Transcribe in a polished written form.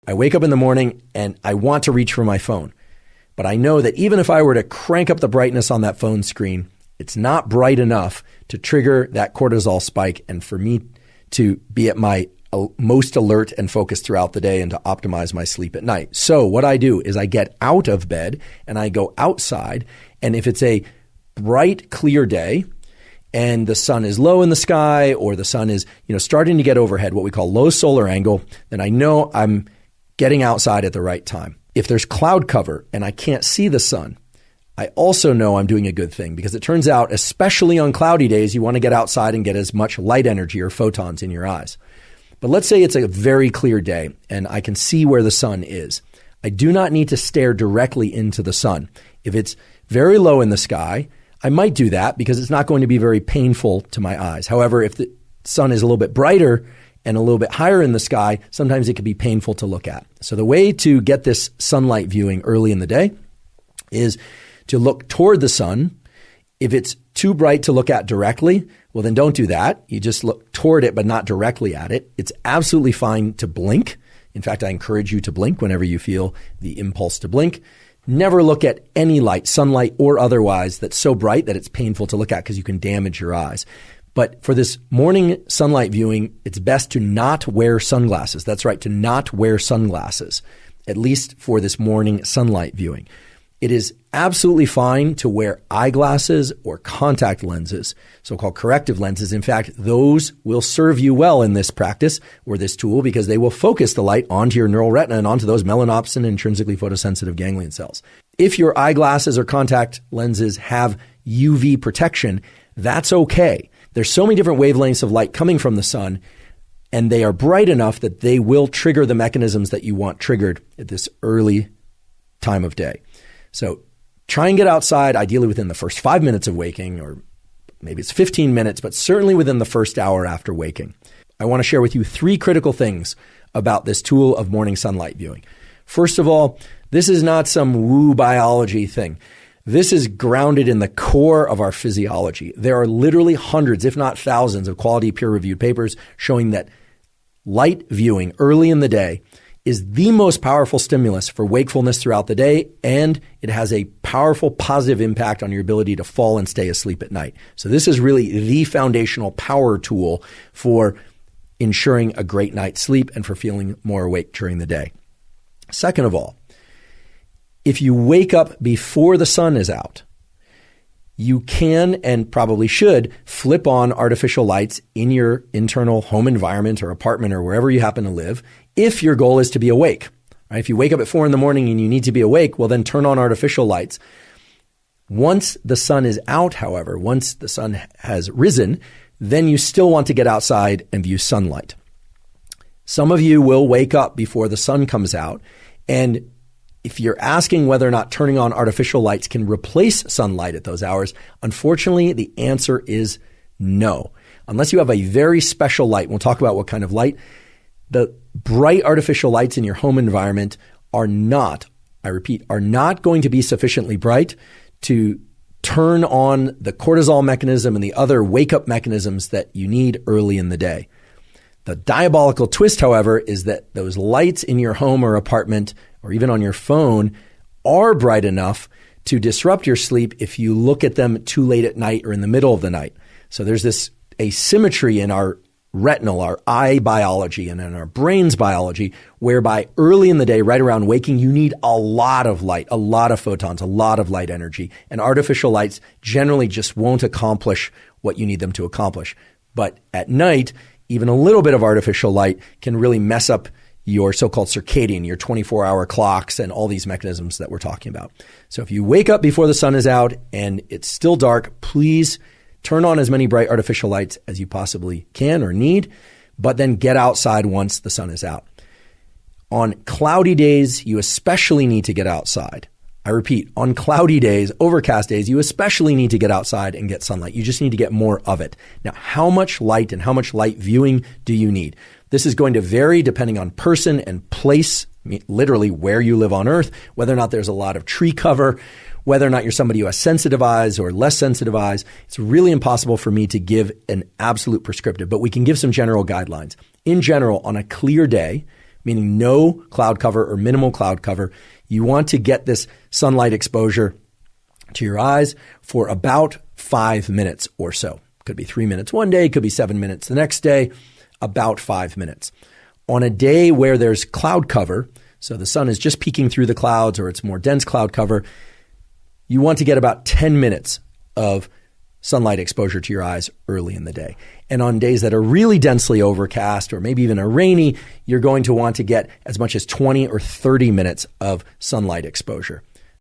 I wake up in the morning and I want to reach for my phone. But I know that even if I were to crank up the brightness on that phone screen, it's not bright enough to trigger that cortisol spike and for me to be at my most alert and focused throughout the day and to optimize my sleep at night. So what I do is I get out of bed and I go outside. And if it's a bright, clear day and the sun is low in the sky or the sun is, starting to get overhead, what we call low solar angle, then I know I'm getting outside at the right time. If there's cloud cover and I can't see the sun, I also know I'm doing a good thing because it turns out, especially on cloudy days, you want to get outside and get as much light energy or photons in your eyes. But let's say it's a very clear day and I can see where the sun is. I do not need to stare directly into the sun. If it's very low in the sky, I might do that because it's not going to be very painful to my eyes. However, if the sun is a little bit brighter and a little bit higher in the sky, sometimes it can be painful to look at. So the way to get this sunlight viewing early in the day is to look toward the sun. If it's too bright to look at directly, well, then don't do that. You just look toward it, but not directly at it. It's absolutely fine to blink. In fact, I encourage you to blink whenever you feel the impulse to blink. Never look at any light, sunlight or otherwise, that's so bright that it's painful to look at because you can damage your eyes. But for this morning sunlight viewing, it's best to not wear sunglasses. That's right, to not wear sunglasses, at least for this morning sunlight viewing. It is absolutely fine to wear eyeglasses or contact lenses, so-called corrective lenses. In fact, those will serve you well in this practice or this tool because they will focus the light onto your neural retina and onto those melanopsin intrinsically photosensitive ganglion cells. If your eyeglasses or contact lenses have UV protection, that's okay. There's so many different wavelengths of light coming from the sun, and they are bright enough that they will trigger the mechanisms that you want triggered at this early time of day. So try and get outside, ideally within the first 5 minutes of waking, or maybe it's 15 minutes, but certainly within the first hour after waking. I want to share with you 3 critical things about this tool of morning sunlight viewing. First of all, this is not some woo biology thing. This is grounded in the core of our physiology. There are literally hundreds, if not thousands, of quality peer-reviewed papers showing that light viewing early in the day is the most powerful stimulus for wakefulness throughout the day, and it has a powerful positive impact on your ability to fall and stay asleep at night. So this is really the foundational power tool for ensuring a great night's sleep and for feeling more awake during the day. Second of all, if you wake up before the sun is out, you can and probably should flip on artificial lights in your internal home environment or apartment or wherever you happen to live if your goal is to be awake. Right? If you wake up at 4 a.m. and you need to be awake, well, then turn on artificial lights. Once the sun is out, however, once the sun has risen, then you still want to get outside and view sunlight. Some of you will wake up before the sun comes out, and if you're asking whether or not turning on artificial lights can replace sunlight at those hours, unfortunately, the answer is no. Unless you have a very special light, we'll talk about what kind of light, the bright artificial lights in your home environment are not, I repeat, are not going to be sufficiently bright to turn on the cortisol mechanism and the other wake-up mechanisms that you need early in the day. The diabolical twist, however, is that those lights in your home or apartment or even on your phone are bright enough to disrupt your sleep if you look at them too late at night or in the middle of the night. So there's this asymmetry in our retinal, our eye biology, and in our brain's biology, whereby early in the day, right around waking, you need a lot of light, a lot of photons, a lot of light energy. And artificial lights generally just won't accomplish what you need them to accomplish. But at night, even a little bit of artificial light can really mess up your so-called circadian, your 24-hour clocks, and all these mechanisms that we're talking about. So if you wake up before the sun is out and it's still dark, please turn on as many bright artificial lights as you possibly can or need, but then get outside once the sun is out. On cloudy days, you especially need to get outside. I repeat, on cloudy days, overcast days, you especially need to get outside and get sunlight. You just need to get more of it. Now, how much light and how much light viewing do you need? This is going to vary depending on person and place, literally where you live on Earth, whether or not there's a lot of tree cover, whether or not you're somebody who has sensitive eyes or less sensitive eyes. It's really impossible for me to give an absolute prescriptive, but we can give some general guidelines. In general, on a clear day, meaning no cloud cover or minimal cloud cover. You want to get this sunlight exposure to your eyes for about 5 minutes or so. Could be 3 minutes one day, could be 7 minutes the next day, about 5 minutes. On a day where there's cloud cover, so the sun is just peeking through the clouds or it's more dense cloud cover, you want to get about 10 minutes of sunlight exposure to your eyes early in the day. And on days that are really densely overcast or maybe even are rainy, you're going to want to get as much as 20 or 30 minutes of sunlight exposure.